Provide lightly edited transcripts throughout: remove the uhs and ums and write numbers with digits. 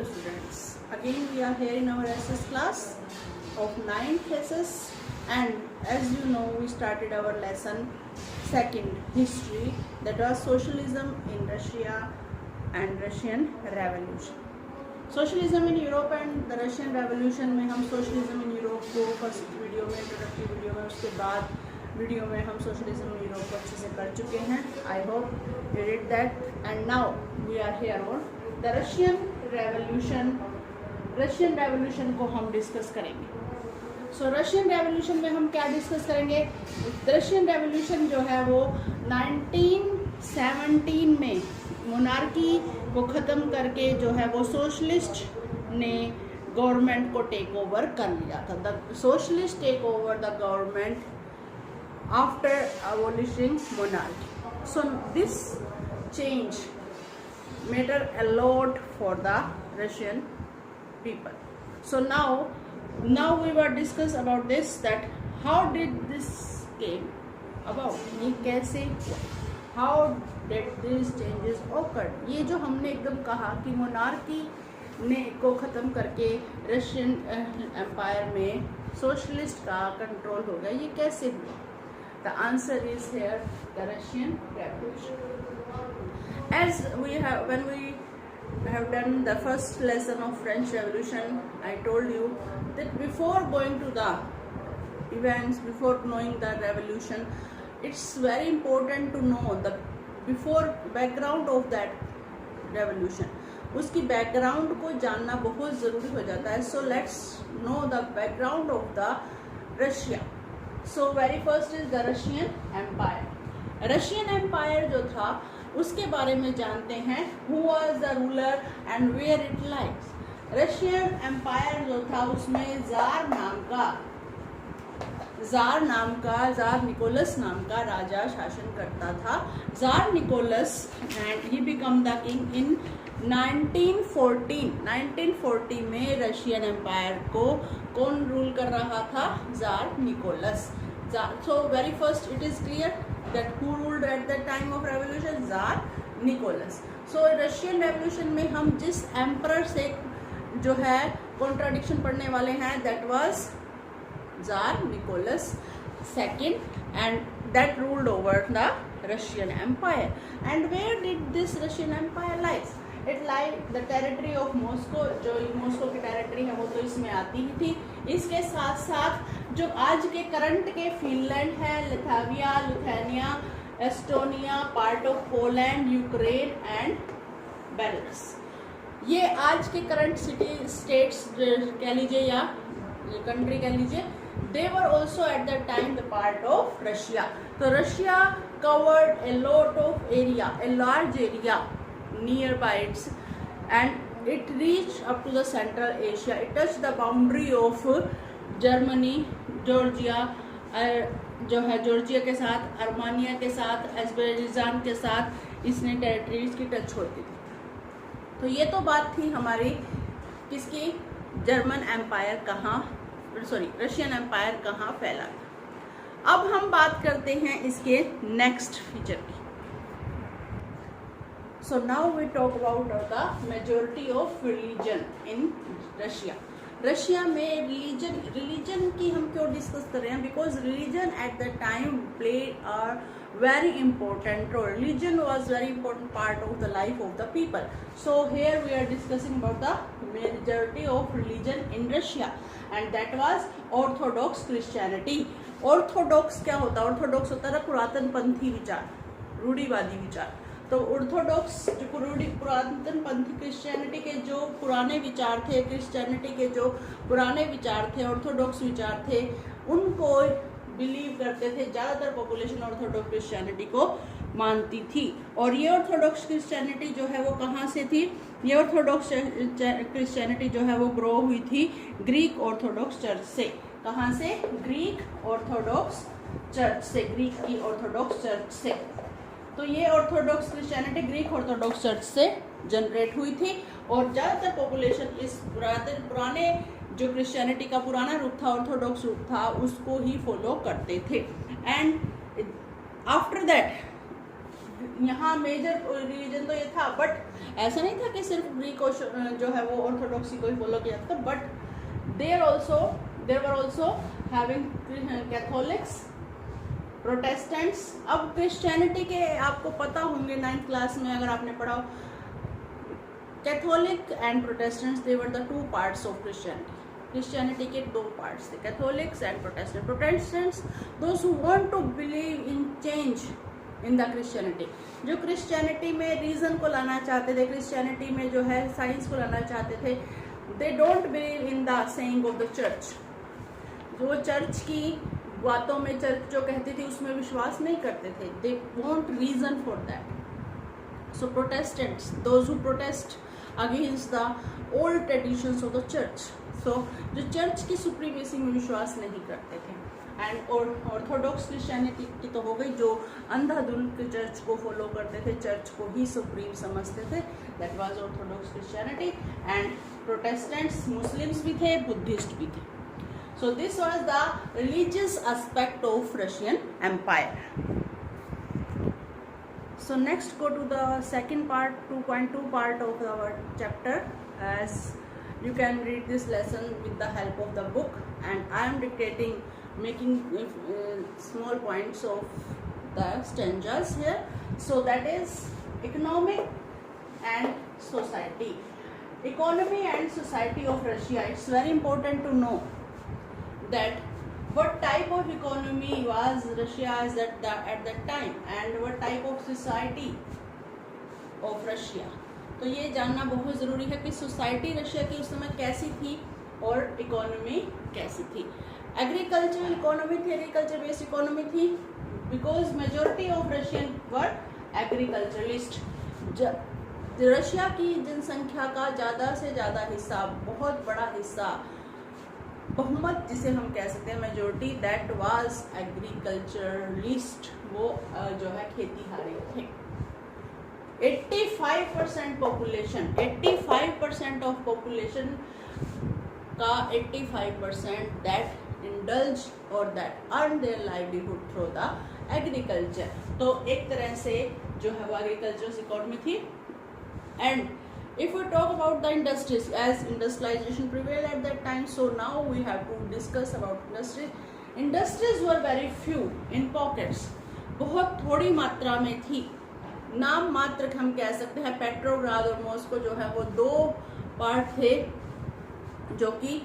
Hello students, again we are here in our SS class of 9th SS, and as you know we started our lesson second, history, that was socialism in Russia and Russian revolution. Socialism in Europe and the Russian revolution में हम socialism in Europe को first video में, introductory video में, उसके बाद video में हम socialism in Europe को अच्छे से कर चुके हैं. I hope you did that. And now we are here on the Russian revolution. Russian revolution को हम डिस्कस करेंगे. सो रशियन रेवोल्यूशन में हम क्या डिस्कस करेंगे? रशियन रेवोल्यूशन जो है वो 1917 में मोनार्की को ख़त्म करके जो है वो सोशलिस्ट ने गवर्नमेंट को टेक ओवर कर लिया था. The socialist take over the government after abolishing monarchy. So this change matter a lot for the Russian people. So now we were discuss about this, that how did this came about, ये कैसे हुआ, how did these changes occurred. ये जो हमने एकदम कहा कि monarchy ने को ख़त्म करके रशियन एम्पायर में सोशलिस्ट का कंट्रोल हो गया, ये कैसे हुआ? The answer is here the Russian revolution. As we have, when we have done the first lesson of French Revolution, I told you that before going to the events, before knowing the revolution, it's very important to know the before background of that revolution. उसकी background को जानना बहुत ज़रूरी हो जाता है. So let's know the background of the Russia. So very first is the Russian Empire. Russian Empire जो था उसके बारे में जानते हैं. Who was the ruler and where it lies. Russian empire जो था उसमें जार जार निकोलस नाम का राजा शासन करता था. Tsar Nicholas and he become the king in 1940 में. रशियन एम्पायर को कौन रूल कर रहा था? Tsar Nicholas. So very first it is clear that who ruled at the time of revolution? Tsar Nicholas. So Russian revolution में हम जिस emperor से जो है contradiction पढ़ने वाले हैं, that was Tsar Nicholas II, and that ruled over the Russian Empire. And where did this Russian Empire lies? It lies the territory of Moscow. जो मॉस्को की टेरिटरी है वो तो इसमें आती ही थी. इसके साथ साथ जो आज के करंट के फिनलैंड है, Lithuania, Lithuania, Estonia, part of Poland, Ukraine and Belarus, ये आज के करंट सिटी स्टेट्स कह लीजिए या कंट्री कह लीजिए, they were also at that time the part of Russia. So Russia covered a lot of area, a large area nearby it, and it reached up to the Central Asia. It touched the boundary of Germany, Georgia जो है Georgia के साथ, Armenia के साथ, Azerbaijan के साथ इसने territories की टच होती थी. तो ये तो बात थी हमारी किसकी? जर्मन एम्पायर कहाँ, रशियन एम्पायर कहाँ फैला था. अब हम बात करते हैं इसके नेक्स्ट फीचर की. So now we talk about the majority of religion in Russia. Russia में रिलीजन की हम क्यों डिस्कस कर रहे हैं? Because religion at the time played a very important role. Religion was very important part of the life of the people. So here we are discussing about the majority of religion in Russia, and that was Orthodox Christianity. Orthodox क्या होता है? Orthodox होता है पुरातन पंथी विचार, रूढ़िवादी विचार. तो ऑर्थोडॉक्स जो पुरातन पंथी क्रिश्चियनिटी के जो पुराने विचार थे, क्रिश्चियनिटी के जो पुराने विचार थे, ऑर्थोडॉक्स विचार थे, उनको बिलीव करते थे. ज़्यादातर पॉपुलेशन ऑर्थोडॉक्स क्रिश्चियनिटी को मानती थी. और ये ऑर्थोडॉक्स क्रिश्चियनिटी जो है वो कहाँ से थी? ये ऑर्थोडॉक्स क्रिश्चियनिटी जो है वो ग्रो हुई थी ग्रीक ऑर्थोडॉक्स चर्च से. कहाँ से? ग्रीक ऑर्थोडॉक्स चर्च से, ग्रीक की ऑर्थोडॉक्स चर्च से. तो ये Orthodox Christianity Greek Orthodox church से जनरेट हुई थी. और ज़्यादातर पॉपुलेशन इस पुराने जो क्रिश्चियनिटी का पुराना रूप था, ऑर्थोडॉक्स रूप था, उसको ही फॉलो करते थे. एंड आफ्टर दैट यहाँ मेजर रिलीजन तो ये था, बट ऐसा नहीं था कि सिर्फ ग्रीक जो है वो ऑर्थोडॉक्सी को ही फॉलो किया था, but there were also having Catholics, Protestants. अब क्रिश्चियनिटी के आपको पता होंगे 9th क्लास में अगर आपने पढ़ा हो, Catholic and Protestants they were the 2 parts of Christianity. Christianity के 2 पार्ट्स थे, Catholics and Protestant. Protestants those who want to believe in change in the Christianity, जो क्रिश्चियनिटी में रीजन को लाना चाहते थे, क्रिश्चियनिटी में जो है साइंस को लाना चाहते थे। They don't believe in the saying of the church, जो चर्च की बातों में चर्च जो कहती थी उसमें विश्वास नहीं करते थे। They want reason for that. So protestants, those who protest against the old traditions of the church, so जो चर्च की सुप्रीमेसी में विश्वास नहीं करते थे। एंड ऑर्थोडॉक्स क्रिश्चियनिटी की तो हो गई, जो अंधाधुंध चर्च को फॉलो करते थे, चर्च को ही सुप्रीम समझते थे, that was Orthodox Christianity. And Protestants Muslims भी थे, बुद्धिस्ट भी थे। So this was the religious aspect of Russian Empire. So next go to the second part, 2.2 part of our chapter, as you can read this lesson with the help of the book, and I am dictating, making small points of the stanzas here. So that is economic and society. Economy and society of Russia. It's very important to know that what type of economy was Russia's at that time, and what type of society of Russia. तो ये जानना बहुत ज़रूरी है कि society Russia की उस समय कैसी थी और इकोनॉमी कैसी थी। एग्रीकल्चर इकोनॉमी थी, एग्रीकल्चर बेस्ड इकोनॉमी थी, because majority of Russian were agriculturalist. Russia की जनसंख्या का ज़्यादा से ज़्यादा हिस्सा, बहुत बड़ा हिस्सा, बहुमत जिसे हम कह सकते हैं, मेजोरिटी, दैट वाज एग्रीकल्चरलिस्ट, वो जो है खेतीहारी थे। 85% पॉपुलेशन, 85% ऑफ पॉपुलेशन का 85% दैट इंडल्ज और that earn their livelihood through the agriculture. तो एक तरह से जो है वो एग्रीकल्चर इकोनॉमी थी। And if we talk about the industries, as industrialization prevailed at that time, so now we have to discuss about industries. Industries were very few in pockets, बहुत थोड़ी मात्रा में थी, नाम मात्र हम कह सकते हैं। पेट्रोग्राद और मॉस्को जो है वो 2 पार्ट थे, जो कि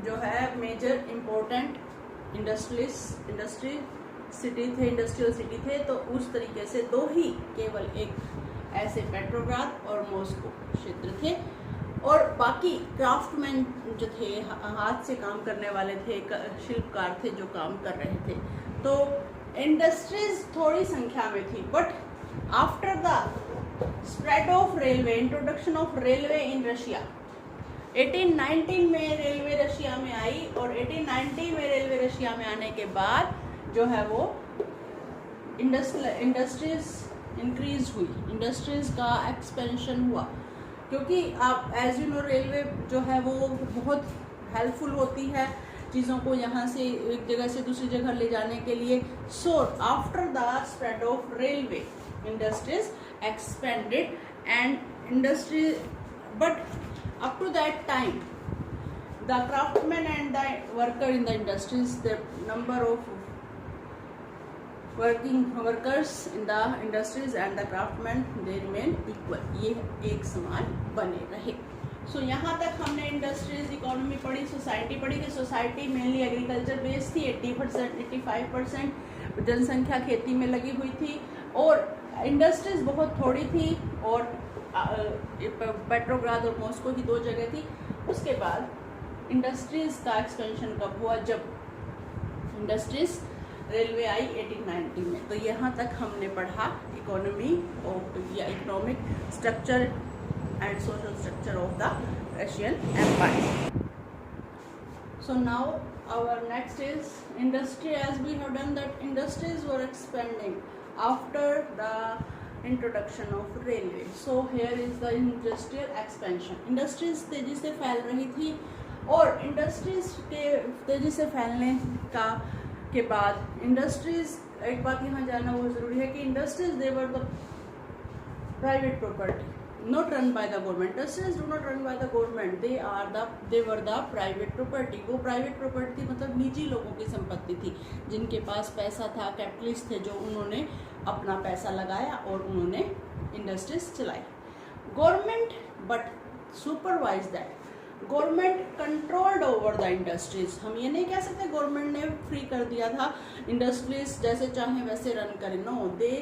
जो है मेजर इम्पोर्टेंट इंडस्ट्री सिटी थे, इंडस्ट्रियल सिटी थे। तो उस तरीके से 2 ही, केवल एक ऐसे पेट्रोग्राद और मॉस्को क्षेत्र थे, और बाकी क्राफ्टमैन जो थे, हाथ से काम करने वाले थे, शिल्पकार थे जो काम कर रहे थे। तो इंडस्ट्रीज थोड़ी संख्या में थी, but after the spread of railway, introduction of railway in Russia, 1819 में रेलवे रशिया में आई, और 1890 में रेलवे रशिया में आने के बाद जो है वो इंडस्ट्रीज इंक्रीज हुई, इंडस्ट्रीज का एक्सपेंशन हुआ, क्योंकि आप एज यू नो रेलवे जो है वो बहुत हेल्पफुल होती है चीज़ों को यहाँ से एक जगह से दूसरी जगह ले जाने के लिए। So after the spread of railway, industries expanded and industry, but up to that time the craftsman and the worker in the industries, the number of workers in the industries and the craftsman, they remain equal, ये एक समान बने रहे। सो यहाँ तक हमने industries economy पढ़ी, society पढ़ी कि सोसाइटी मेनली एग्रीकल्चर बेस्ड थी, 80% 85% जनसंख्या खेती में लगी हुई थी, और इंडस्ट्रीज बहुत थोड़ी थी, और पेट्रोग्राद और मॉस्को की 2 जगह थी। उसके बाद इंडस्ट्रीज का एक्सपेंशन कब हुआ, जब इंडस्ट्रीज रेलवे आई 1890 में। तो यहाँ तक हमने पढ़ा इकोनॉमी या economic structure and social structure of the Russian empire. So now our next is industry. As we have done that, industries were expanding after the introduction of railway. So here is the industrial expansion. Industries तेजी से फैल रही थी, और industries के तेजी से फैलने का के बाद इंडस्ट्रीज, एक बात यहाँ जानना बहुत जरूरी है कि industries they were the private property, not run by the government. Industries do not run by the government. They were the private property. वो प्राइवेट प्रॉपर्टी थी, मतलब निजी लोगों की संपत्ति थी, जिनके पास पैसा था, कैपिटलिस्ट थे, जो उन्होंने अपना पैसा लगाया और उन्होंने इंडस्ट्रीज चलाई. Government but supervise that. Government controlled over the industries. हम ये नहीं कह सकते गवर्नमेंट ने फ्री कर दिया था, इंडस्ट्रीज जैसे चाहे वैसे रन करें. No, they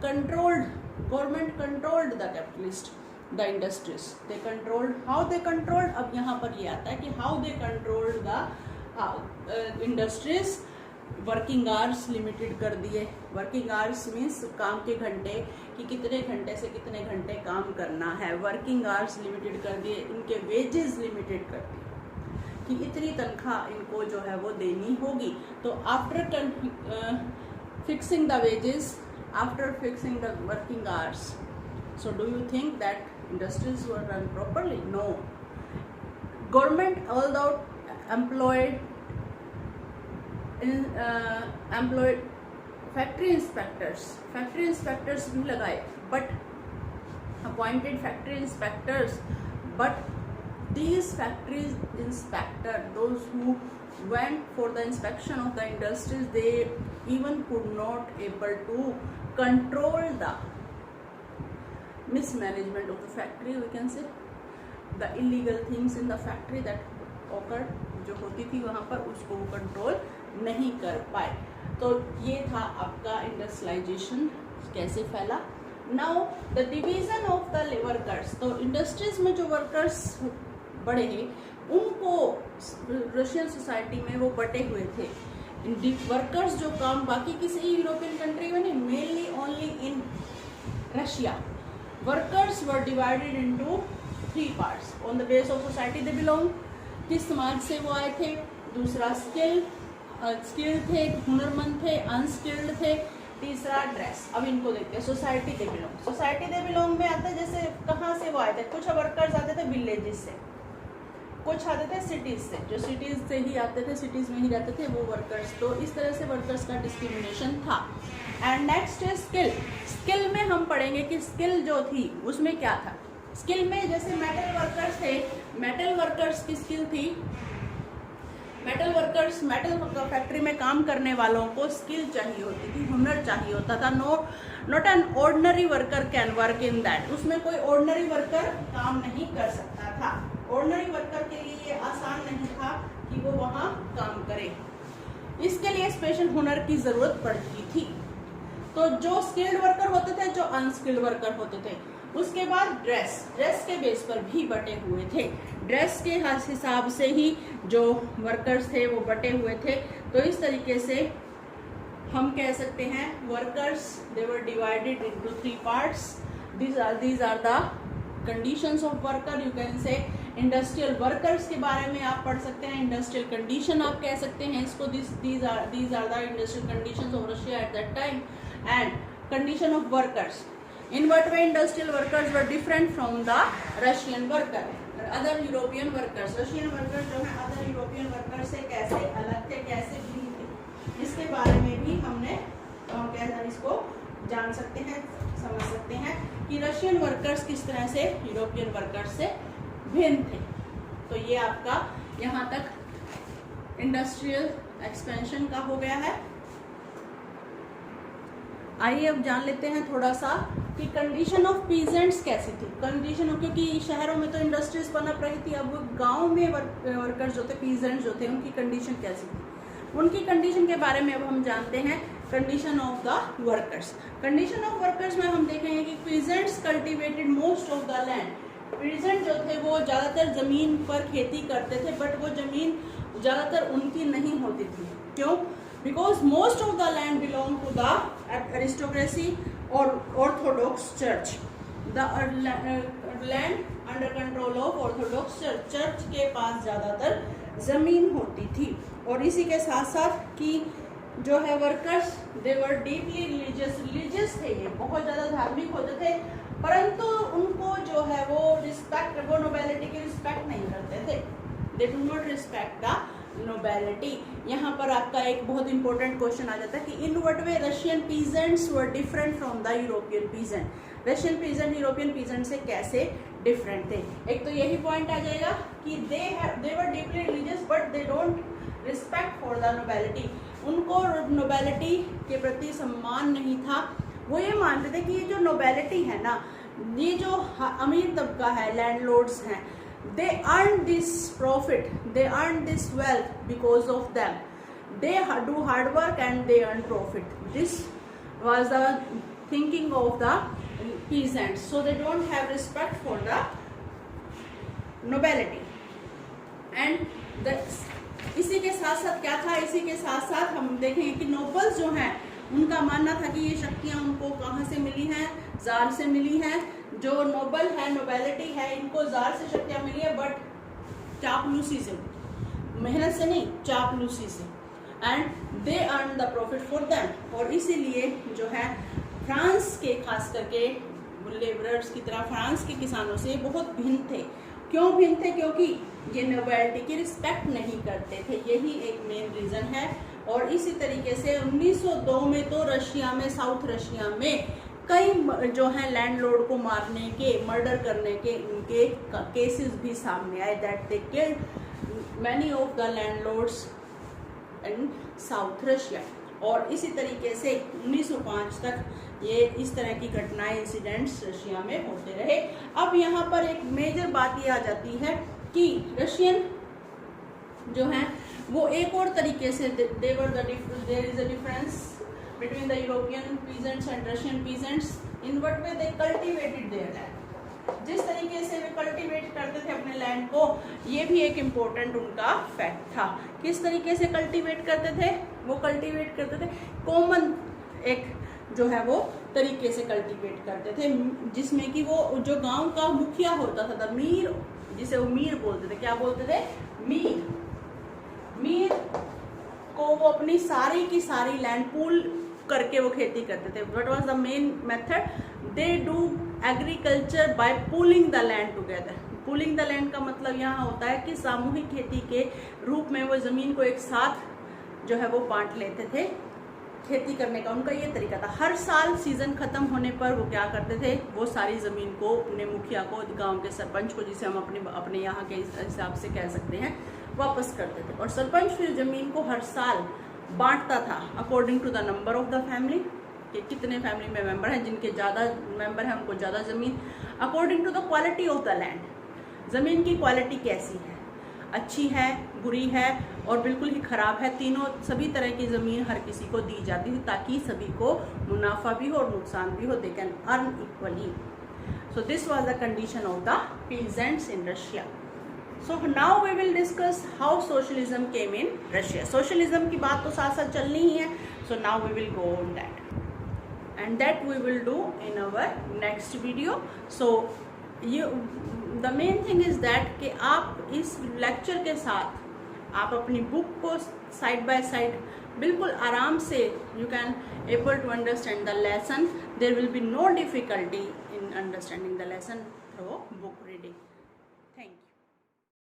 controlled. Government controlled the capitalist, the industries. They controlled. How they controlled? अब यहाँ पर ये आता है कि how they controlled the industries. Working hours limited कर दिए. Working hours means काम के घंटे, कि कितने घंटे से कितने घंटे काम करना है. Working hours limited कर दिए. इनके wages limited कर दिए कि इतनी तनख्वाह इनको जो है वो देनी होगी. तो after fixing the wages, after fixing the working hours, so do you think that industries were run properly? No. Government although employed factory inspectors भी लगाए, but appointed factory inspectors, but these factories inspector, those who went for the inspection of the industries, they even could not able to control the mismanagement of the factory. We can say the illegal things in the factory that occurred, जो होती थी वहाँ पर, उसको वो control नहीं कर पाए. तो ये था आपका इंडस्ट्रियलाइजेशन कैसे फैला. Now the division of the workers. तो इंडस्ट्रीज में जो वर्कर्स बड़े हैं उनको रशियन सोसाइटी में वो बटे हुए थे. वर्कर्स जो काम बाकी किसी यूरोपियन कंट्री में नहीं, mainly only in Russia, workers were divided into 3 parts on the base of society they belong. किस समाज से वो आए थे. दूसरा स्किल्ड थे, हुनरमंद थे, अनस्किल्ड थे. तीसरा ड्रेस. अब इनको देखते हैं. Society they belong. Society they belong में आते जैसे कहाँ से वो आए थे. कुछ वर्कर्स आते थे विलेजेस से, कुछ आते थे सिटीज से, जो सिटीज से ही आते थे, सिटीज में ही रहते थे वो वर्कर्स. तो इस तरह से वर्कर्स का डिस्क्रिमिनेशन था. एंड नेक्स्ट है स्किल. स्किल में हम पढ़ेंगे कि स्किल जो थी उसमें क्या था. स्किल में जैसे मेटल वर्कर्स थे, मेटल वर्कर्स की स्किल थी. मेटल वर्कर्स, मेटल फैक्ट्री में काम करने वालों को स्किल चाहिए होती थी, हुनर चाहिए होता था. Not an ordinary worker can work in that. उसमें कोई ऑर्डिनरी वर्कर काम नहीं कर सकता था. ऑर्डिनरी वर्कर के लिए ये आसान नहीं था कि वो वहाँ काम करे. इसके लिए स्पेशल हुनर की जरूरत पड़ती थी. तो जो स्किल्ड वर्कर होते थे, जो अनस्किल्ड वर्कर होते थे. उसके बाद ड्रेस के बेस पर भी बटे हुए थे. ड्रेस के हिसाब से ही जो वर्कर्स थे वो बटे हुए थे. तो इस तरीके से हम कह सकते हैं workers they were divided into 3 parts. these are the conditions of worker. You can say industrial workers के बारे में आप पढ़ सकते हैं. इंडस्ट्रियल कंडीशन आप कह सकते हैं इसको. these are the industrial conditions of Russia at that time. And condition of workers. In what way industrial workers were different from the Russian worker, other European workers. Russian workers जो है other European workers से कैसे अलग थे, कैसे भिन्न थे, इसके बारे में भी हमने कैसे इसको जान सकते हैं, समझ सकते हैं कि रशियन वर्कर्स किस तरह से यूरोपियन वर्कर्स से भिन्न थे. तो ये आपका यहाँ तक इंडस्ट्रियल एक्सपेंशन का हो गया है. आइए अब जान लेते हैं थोड़ा सा कि कंडीशन ऑफ पीजेंट्स कैसी थी. कंडीशन ऑफ, क्योंकि शहरों में तो इंडस्ट्रीज पनप रही थी, अब गांव में वर्कर्स जो थे, पीजेंट्स जो थे, उनकी कंडीशन कैसी थी. उनकी कंडीशन के बारे में अब हम जानते हैं. Condition of the workers. Condition of workers में हम देखेंगे कि peasants cultivated most of the land. Peasant जो थे वो ज़्यादातर ज़मीन पर खेती करते थे, बट वो ज़मीन ज़्यादातर उनकी नहीं होती थी. क्यों? Because most of the land belong to the aristocracy और orthodox church. The land under control of orthodox church. Church के पास ज़्यादातर ज़मीन होती थी. और इसी के साथ साथ कि जो है workers they were deeply religious थे. ये बहुत ज़्यादा धार्मिक होते थे, परंतु उनको जो है वो रिस्पेक्ट, वो नोबेलिटी की रिस्पेक्ट नहीं करते थे. They do not respect the nobility. यहाँ पर आपका एक बहुत इंपॉर्टेंट क्वेश्चन आ जाता है कि in what way Russian peasants were different from the European peasant. Russian peasant European peasant से कैसे डिफरेंट थे। एक तो यही पॉइंट आ जाएगा कि they were deeply religious but they don't respect for the nobility. उनको नोबेलिटी के प्रति सम्मान नहीं था। वो ये मानते थे कि ये जो नोबेलिटी है ना, ये जो अमीर तबका है, लैंडलॉर्ड्स हैं, they earn this profit, they earn this wealth because of them, they do hard work and they earn profit. This was the thinking of the peasants, so they don't have respect for the nobility. And इसी के साथ साथ क्या था, इसी के साथ साथ हम देखेंगे कि नोबल्स जो हैं उनका मानना था कि ये शक्तियां उनको कहाँ से मिली हैं, जार से मिली हैं। जो नोबल है, नोबेलिटी है, इनको जार से शक्तियां मिली है बट चापलूसी से, मेहनत से नहीं, चापलूसी से। And they earn the profit for them. और इसीलिए जो है फ्रांस के, खास करके लेबरर्स की तरह फ्रांस के किसानों से बहुत भिन्न थे। क्यों भिन्न थे? क्योंकि ये नोबेलिटी की रिस्पेक्ट नहीं करते थे, यही एक मेन रीजन है। और इसी तरीके से 1902 में तो रशिया में, साउथ रशिया में कई जो है लैंडलॉर्ड को मारने के, मर्डर करने के उनके केसेस भी सामने आए, that they killed many of the landlords in south Russia. और इसी तरीके से 1905 तक ये इस तरह की घटनाएं, इंसिडेंट्स रशिया में होते रहे। अब यहाँ पर एक मेजर बात ये आ जाती है कि रशियन जो है वो एक और तरीके से there is a difference between the European peasants and Russian peasants. In what way they cultivated their land. जिस तरीके से वे कल्टीवेट करते थे अपने लैंड को, ये भी एक इम्पोर्टेंट उनका फैक्ट था। किस तरीके से कल्टीवेट करते थे? वो कल्टीवेट करते थे कॉमन एक जो है वो तरीके से कल्टीवेट करते थे, जिसमें कि वो जो गांव का मुखिया होता था, मीर, जिसे वो मीर बोलते थे। क्या बोलते थे? मीर। मीर को वो अपनी सारी की सारी लैंड पूल करके वो खेती करते थे। What was the main method? They do agriculture by pooling the land together. Pooling the land का मतलब यहाँ होता है कि सामूहिक खेती के रूप में वो जमीन को एक साथ जो है वो बांट लेते थे खेती करने का। उनका ये तरीका था। हर साल सीजन खत्म होने पर वो क्या करते थे, वो सारी जमीन को अपने मुखिया को, गांव के सरपंच को, जिसे हम अपने यहाँ के हिसाब से कह सकते हैं, वापस करते थे। और सरपंच फिर जमीन को हर साल बांटता था according to the number of the family, कि कितने फैमिली में मेंबर हैं, जिनके ज़्यादा मेंबर हैं उनको ज़्यादा ज़मीन, according to the quality of the land. ज़मीन की क्वालिटी कैसी है, अच्छी है, बुरी है और बिल्कुल ही ख़राब है, तीनों सभी तरह की ज़मीन हर किसी को दी जाती थी ताकि सभी को मुनाफा भी हो और नुकसान भी हो, they can earn equally. So this was the condition of the peasants in Russia. So now we will discuss how socialism came in Russia. Socialism की बात तो साथ साथ चलनी ही है. So now we will go on that, and that we will do in our next video. So the main thing is that कि आप इस lecture के साथ आप अपनी book को side by side बिल्कुल आराम से you can able to understand the lesson. There will be no difficulty in understanding the lesson through book reading.